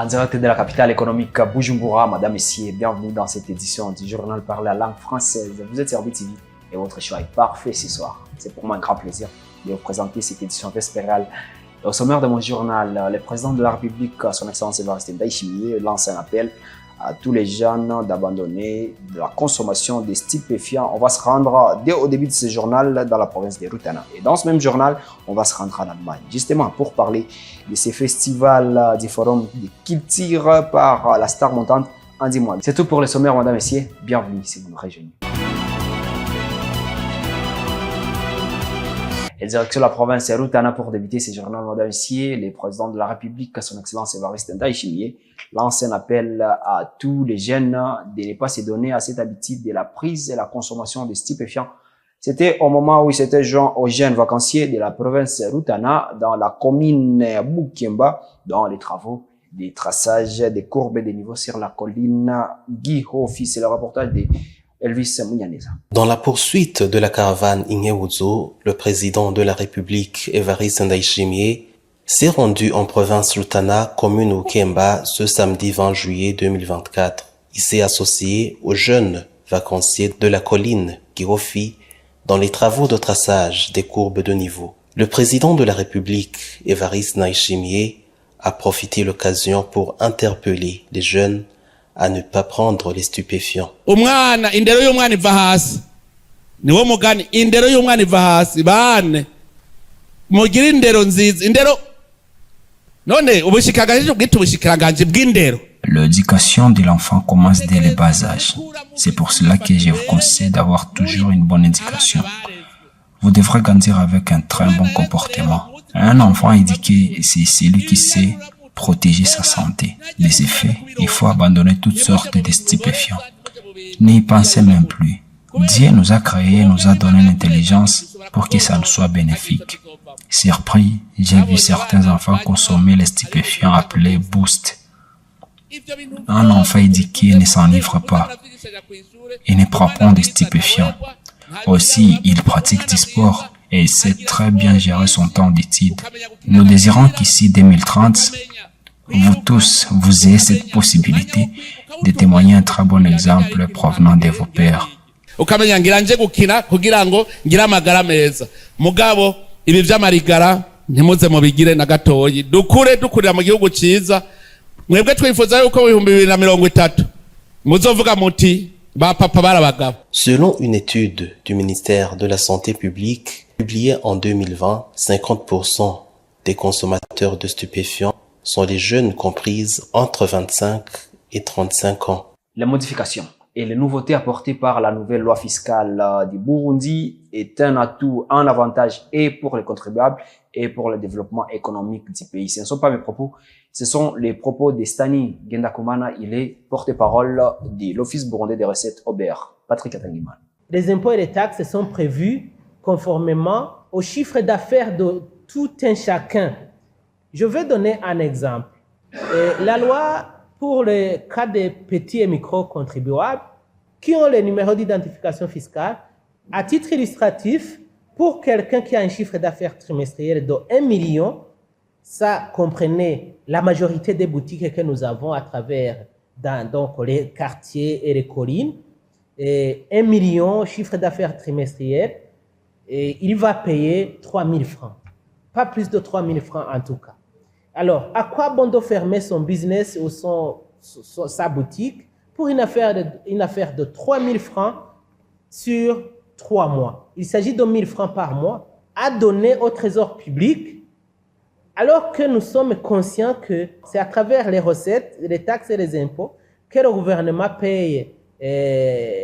En direct de la capitale économique Bujumbura, Madame, Messieurs, bienvenue dans cette édition du journal par la langue française. Vous êtes sur BTV et votre choix est parfait ce soir. C'est pour moi un grand plaisir de vous présenter cette édition vespérale. Au sommaire de mon journal, le président de la République, son Excellence Évariste Ndayishimiye, lance un appel à tous les jeunes d'abandonner de la consommation des stupéfiants. On va se rendre dès au début de ce journal dans la province de Rutana. Et dans ce même journal, on va se rendre en Allemagne, justement pour parler de ces festivals du forum de culture par la star montante Andy Mwai. C'est tout pour le sommaire, mesdames et messieurs. Bienvenue si vous nous rejoignez. Et direction la province de Rutana pour débuter ce journal, mesdames et messieurs. Le président de la République, son Excellence Évariste Ndayishimiye, lance un appel à tous les jeunes de ne pas se donner à cette habitude de la prise et la consommation de stupéfiants. C'était au moment où il s'était joint aux jeunes vacanciers de la province de Rutana dans la commune Bukemba dans les travaux de traçage des courbes des niveaux sur la colline Gihofi. C'est le reportage de Elvis Munyaneza. Dans la poursuite de la caravane Ingewuzo, le président de la République, Évariste Ndayishimiye, s'est rendu en province Rutana, commune Bukemba, ce samedi 20 juillet 2024. Il s'est associé aux jeunes vacanciers de la colline Gihofi dans les travaux de traçage des courbes de niveau. Le président de la République, Évariste Ndayishimiye, a profité de l'occasion pour interpeller les jeunes à ne pas prendre les stupéfiants. Umwana indero y'umwana iva hasi niwo mugani indero y'umwana iva hasi bane mugira indero nziza indero none ubushikiranganje bwite ubushikiranganje bw'indero. L'éducation de l'enfant commence dès le bas âge. C'est pour cela que je vous conseille d'avoir toujours une bonne éducation. Vous devrez grandir avec un très bon comportement. Un enfant éduqué, c'est celui qui sait protéger sa santé. Des effets, il faut abandonner toutes sortes de stupéfiants. N'y pensez même plus. Dieu nous a créés, nous a donné l'intelligence pour que ça nous soit bénéfique. Surpris, j'ai vu certains enfants consommer les stupéfiants appelés Boost. Un enfant éduqué ne s'enivre pas. Il ne prend pas de stupéfiants. Aussi, il pratique du sport et il sait très bien gérer son temps d'études. Nous désirons qu'ici 2030, vous tous, vous ayez cette possibilité de témoigner un très bon exemple provenant de vos pères. Ukamenya ngira nje gukina kugira ngo ngira amagara meza mugabo ibi vy'amarigara ntimuze mubigire na gatoyi dukurira mu gihugu ciza mwebwe twifuza yuko 2030 muzovuga muti ba papa barabagabo. Selon une étude du ministère de la Santé publique publiée en 2020, 50% des consommateurs de stupéfiants sont les jeunes comprises entre 25 et 35 ans. Les modifications et les nouveautés apportées par la nouvelle loi fiscale du Burundi est un atout, un avantage et pour les contribuables et pour le développement économique du pays. Ce ne sont pas mes propos, ce sont les propos de Stani Gendakumana. Il est porte-parole de l'Office burundais des recettes OBR. Patrick Atangiman. Les impôts et les taxes sont prévus conformément au chiffre d'affaires de tout un chacun. Je vais donner un exemple. La loi pour le cas des petits et micro-contribuables qui ont le numéro d'identification fiscale, à titre illustratif, pour quelqu'un qui a un chiffre d'affaires trimestriel de 1 million, ça comprenait la majorité des boutiques que nous avons à travers donc les quartiers et les collines. Et 1 million chiffre d'affaires trimestriel, et il va payer 3 000 francs. Pas plus de 3 000 francs en tout cas. Alors, à quoi bon de fermer son business ou sa boutique pour une affaire de 3 000 francs sur 3 mois? Il s'agit de 1 000 francs par mois à donner au trésor public, alors que nous sommes conscients que c'est à travers les recettes, les taxes et les impôts que le gouvernement paye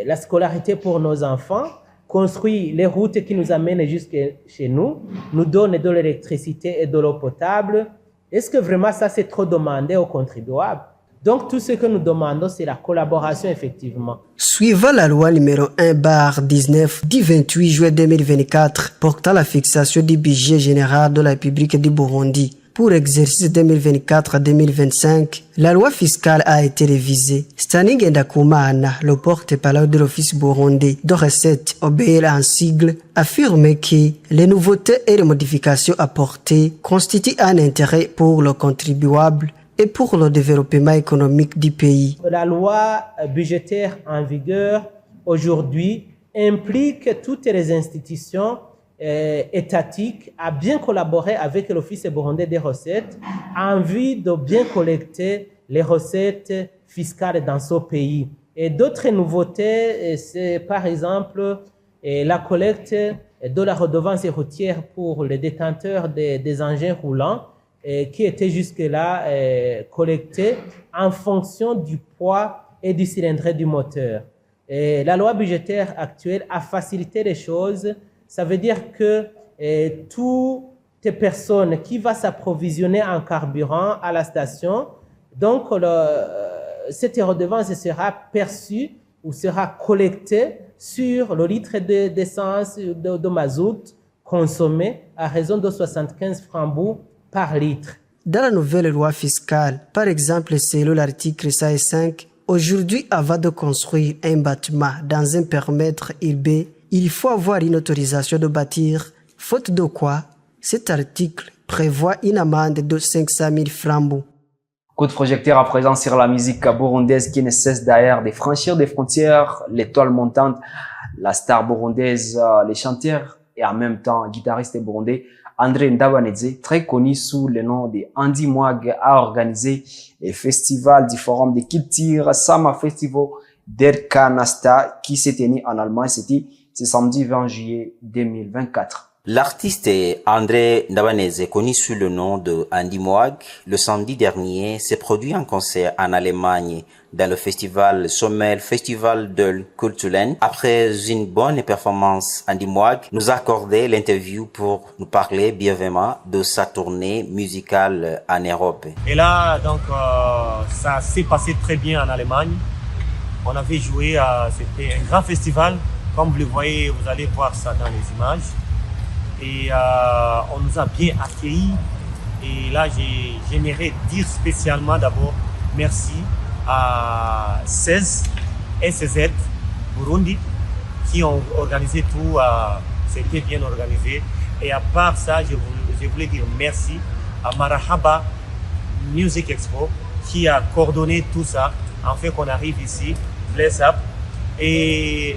la scolarité pour nos enfants, construit les routes qui nous amènent jusque chez nous, nous donne de l'électricité et de l'eau potable. Est-ce que vraiment ça c'est trop demandé aux contribuables? Donc tout ce que nous demandons, c'est la collaboration effectivement. Suivant la loi numéro 1/19 du 28 juillet 2024 portant la fixation du budget général de la République du Burundi pour l'exercice 2024-2025, la loi fiscale a été révisée. Stani Gendakumana, le porte-parole de l'Office burundais de recettes OBR en sigle, affirme que les nouveautés et les modifications apportées constituent un intérêt pour le contribuable et pour le développement économique du pays. La loi budgétaire en vigueur aujourd'hui implique toutes les institutions étatiques à bien collaborer avec l'Office burundais des recettes en vue de bien collecter les recettes fiscales dans ce pays. Et d'autres nouveautés, c'est par exemple la collecte de la redevance routière pour les détenteurs des engins roulants qui étaient jusque-là collectés en fonction du poids et du cylindrée du moteur. Et la loi budgétaire actuelle a facilité les choses. Ça veut dire que toutes les personnes qui vont s'approvisionner en carburant à la station, donc cette redevance sera perçue ou sera collectée sur le litre d'essence de mazout consommé à raison de 75 francs par litre. Dans la nouvelle loi fiscale, par exemple, selon l'article 105, aujourd'hui, avant de construire un bâtiment dans un périmètre urbain, il faut avoir une autorisation de bâtir, faute de quoi cet article prévoit une amende de 500 000 francs. Coup de projecteur à présent sur la musique burundaise qui ne cesse d'ailleurs de franchir des frontières, l'étoile montante, la star burundaise, les chanteurs et en même temps guitariste burundais André Ndabanedze, très connu sous le nom de Andy Mwag, a organisé le festival du Forum de Culture Sama Festival der Kanasta qui s'est tenu en Allemagne. C'était ce samedi 20 juillet 2024. L'artiste André Ndabanedze, connu sous le nom de Andy Mwag, le samedi dernier s'est produit en concert en Allemagne dans le festival Sommel Festival der Kulturen. Après une bonne performance, Andy Mwag nous a accordé l'interview pour nous parler brièvement de sa tournée musicale en Europe. Et là, donc, ça s'est passé très bien en Allemagne. On avait joué, c'était un grand festival. Comme vous le voyez, vous allez voir ça dans les images. Et on nous a bien accueillis. Et là, j'aimerais dire spécialement d'abord merci à 16 SZ Burundi qui ont organisé tout. C'était bien organisé. Et à part ça, je voulais dire merci à Marahaba Music Expo qui a coordonné tout ça, en fait qu'on arrive ici, bless up. Et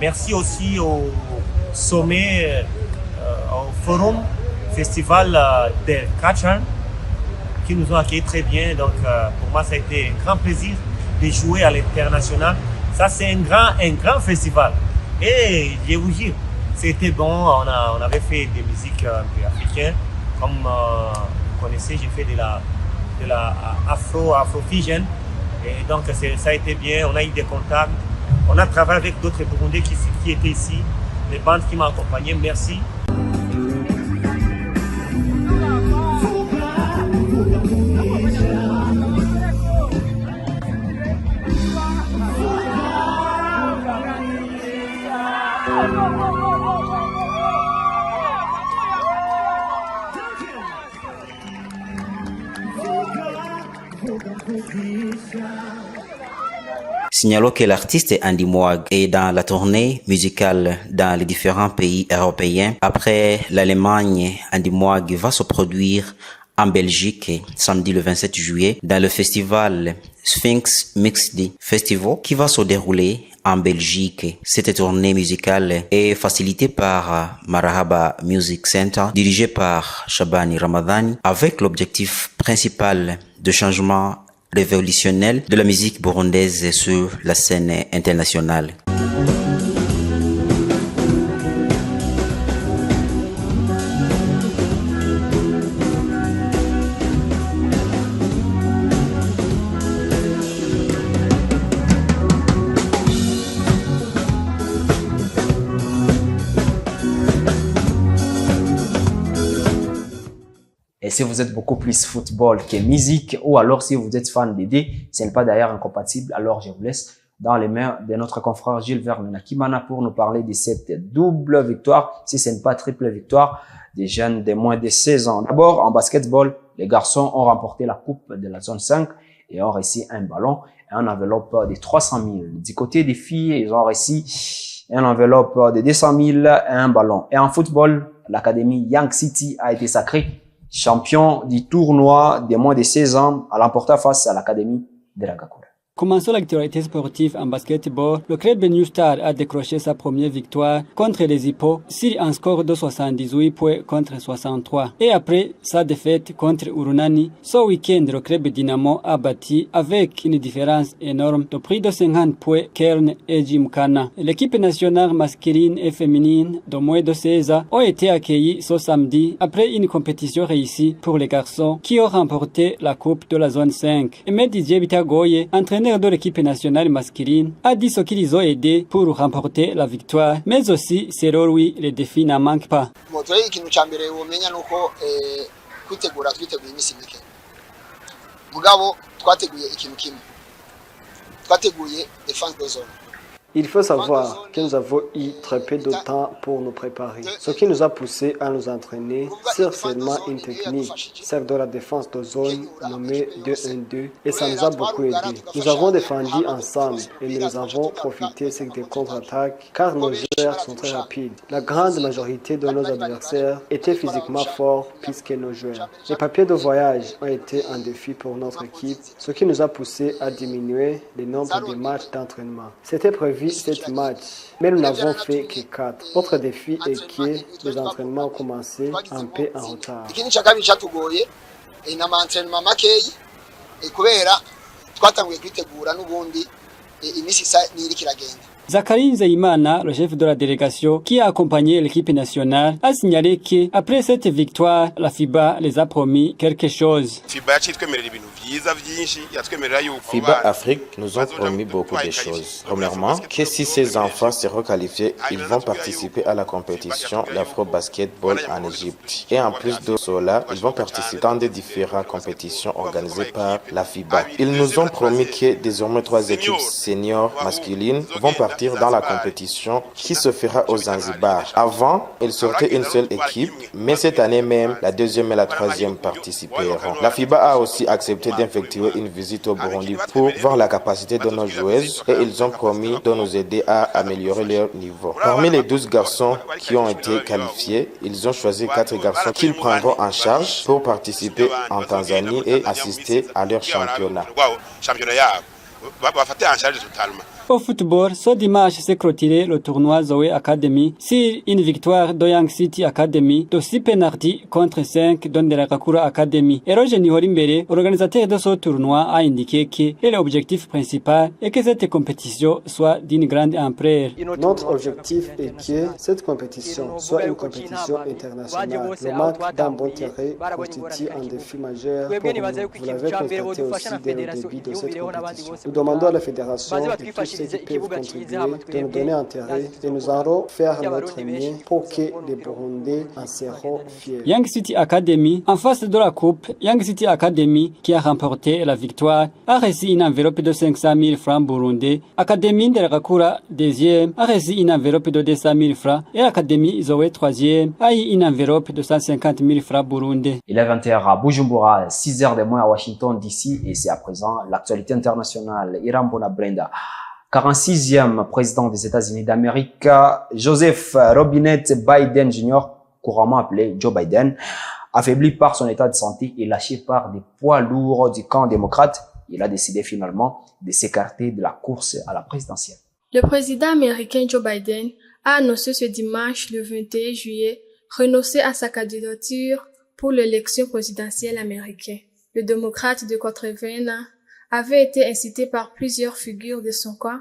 merci aussi au sommet, au forum festival de Kachan qui nous ont accueillis très bien. Donc pour moi ça a été un grand plaisir de jouer à l'international. Ça c'est un grand festival. Et je vous jure, c'était bon. On avait fait des musiques un peu africaines. Comme vous connaissez, j'ai fait de la Afrofusion. Et donc ça a été bien. On a eu des contacts. On a travaillé avec d'autres Burundais qui étaient ici. Les bandes qui m'ont accompagné. Merci. Signalons que l'artiste Andy Mwag est dans la tournée musicale dans les différents pays européens. Après l'Allemagne, Andy Mwag va se produire en Belgique samedi le 27 juillet dans le festival Sphinx Mixed Festival qui va se dérouler en Belgique. Cette tournée musicale est facilitée par Marahaba Music Center, dirigée par Shabani Ramadani, avec l'objectif principal de changement révolutionnel de la musique burundaise sur la scène internationale. Et si vous êtes beaucoup plus football que musique, ou alors si vous êtes fan d'aider, ce n'est pas d'ailleurs incompatible, alors je vous laisse dans les mains de notre confrère Gilles Vernon Kimana pour nous parler de cette double victoire, si ce n'est pas triple victoire, des jeunes de moins de 16 ans. D'abord, en basketball, les garçons ont remporté la coupe de la zone 5 et ont réussi un ballon et une enveloppe de 300 000. Du côté des filles, ils ont réussi une enveloppe de 200 000 et un ballon. Et en football, l'académie Young City a été sacrée champion du tournoi des moins de 16 ans, à l'emporter face à l'Académie de la Gakura. Commençons l'actualité sportive en basketball. Le club New Star a décroché sa première victoire contre les Hippos sur un score de 78 points contre 63. Et après sa défaite contre Urunani, ce week-end, le club Dynamo a battu avec une différence énorme de près de 50 points Kern et Gymkhana. L'équipe nationale masculine et féminine de moins de 16 ans ont été accueillies ce samedi après une compétition réussie pour les garçons qui ont remporté la coupe de la zone 5. Ahmed Didier Bitagoye, entraîneur de l'équipe nationale masculine, a dit ce qu'ils ont aidé pour remporter la victoire, mais aussi, selon lui, les défis n'en manquent pas. Il faut savoir que nous avons eu très peu de temps pour nous préparer, ce qui nous a poussé à nous entraîner sur seulement une technique, celle de la défense de zone nommée 2-1-2, et ça nous a beaucoup aidé. Nous avons défendu ensemble et nous avons profité sur des contre-attaques car nos joueurs sont très rapides. La grande majorité de nos adversaires étaient physiquement forts plus que nos joueurs. Les papiers de voyage ont été un défi pour notre équipe, ce qui nous a poussé à diminuer le nombre de matchs d'entraînement. C'était prévu 7 matchs, mais nous n'avons fait que 4. Autre défi est que les entraînements ont commencé un peu en retard. Zachary Nzeyimana, le chef de la délégation qui a accompagné l'équipe nationale, a signalé qu'après cette victoire, la FIBA les a promis quelque chose. FIBA Afrique nous ont promis beaucoup de choses. Premièrement, que si ces enfants seront qualifiés, ils vont participer à la compétition d'Afro-Basketball en Égypte. Et en plus de cela, ils vont participer dans des différentes compétitions organisées par la FIBA. Ils nous ont promis que désormais 3 équipes seniors masculines vont partir dans la compétition qui se fera aux Zanzibar. Avant, il sortait une seule équipe, mais cette année même, la 2e et la 3e participeront. La FIBA a aussi accepté d'effectuer une visite au Burundi pour voir la capacité de nos joueuses et ils ont promis de nous aider à améliorer leur niveau. Parmi les 12 garçons qui ont été qualifiés, ils ont choisi 4 garçons qu'ils prendront en charge pour participer en Tanzanie et assister à leur championnat. Au football, ce dimanche s'est clôturé le tournoi Zoé Academy sur une victoire de Young City Academy de 6 penalty contre 5 de la Kakura Academy. Et Roger Nihorimbere, organisateur de ce tournoi, a indiqué que l'objectif principal est que cette compétition soit d'une grande ampleur. Notre objectif est que cette compétition soit une compétition internationale. Le manque d'un bon terrain constitue un défi majeur pour nous. Vous l'avez constaté aussi dès le début de cette compétition. Nous demandons à la fédération de tous ceux qui peuvent contribuer de nous donner un terrain et nous allons faire notre mieux pour que les Burundais en seront fiers. Young City Academy, en face de la coupe, Young City Academy, qui a remporté la victoire, a reçu une enveloppe de 500 000 francs burundais. Académie de la Kakura, 2e, a reçu une enveloppe de 200 000 francs et l'Académie Zoé, 3e, a eu une enveloppe de 150 000 francs burundais. Il est 20h à Bujumbura, 6h de moins à Washington DC et c'est à présent l'actualité internationale. Irambona Brenda. 46e président des États-Unis d'Amérique, Joseph Robinette Biden Jr., couramment appelé Joe Biden, affaibli par son état de santé et lâché par des poids lourds du camp démocrate, il a décidé finalement de s'écarter de la course à la présidentielle. Le président américain Joe Biden a annoncé ce dimanche, le 21 juillet, renoncer à sa candidature pour l'élection présidentielle américaine. Le démocrate de 80 ans avait été incité par plusieurs figures de son camp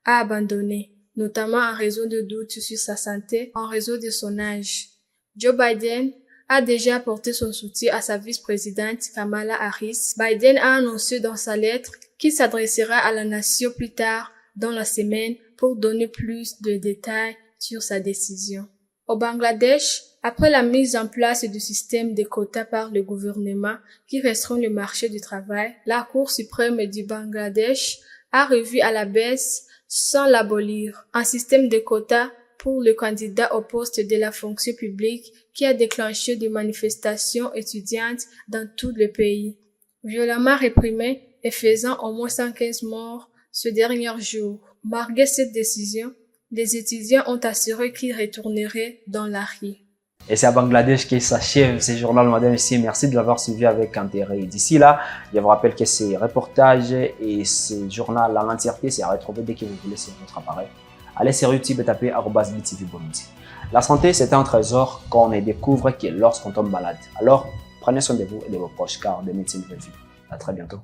à abandonner, notamment en raison de doutes sur sa santé en raison de son âge. Joe Biden a déjà apporté son soutien à sa vice-présidente Kamala Harris. Biden a annoncé dans sa lettre qu'il s'adressera à la nation plus tard dans la semaine pour donner plus de détails sur sa décision. Au Bangladesh, après la mise en place du système de quotas par le gouvernement qui restreint le marché du travail, la Cour suprême du Bangladesh a revu à la baisse, sans l'abolir, un système de quotas pour le candidat au poste de la fonction publique qui a déclenché des manifestations étudiantes dans tout le pays. Violemment réprimé et faisant au moins 115 morts ce dernier jour. Malgré cette décision, les étudiants ont assuré qu'ils retourneraient dans la rue. Et c'est à Bangladesh que s'achève ce journal, madame et messieurs. Merci de l'avoir suivi avec intérêt. D'ici là, je vous rappelle que ces reportages et ce journal en entièreté, c'est à retrouver dès que vous voulez sur votre appareil. Allez sur YouTube et tapez @BTV Burundi. La santé, c'est un trésor qu'on ne découvre que lorsqu'on tombe malade. Alors, prenez soin de vous et de vos proches car de médecine de vie. À très bientôt.